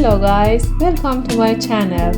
Hello guys, welcome to my channel.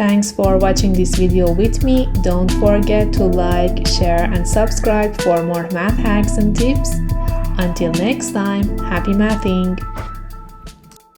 Thanks for watching this video with me. Don't forget to like, share and subscribe for more math hacks and tips. Until next time, happy mathing!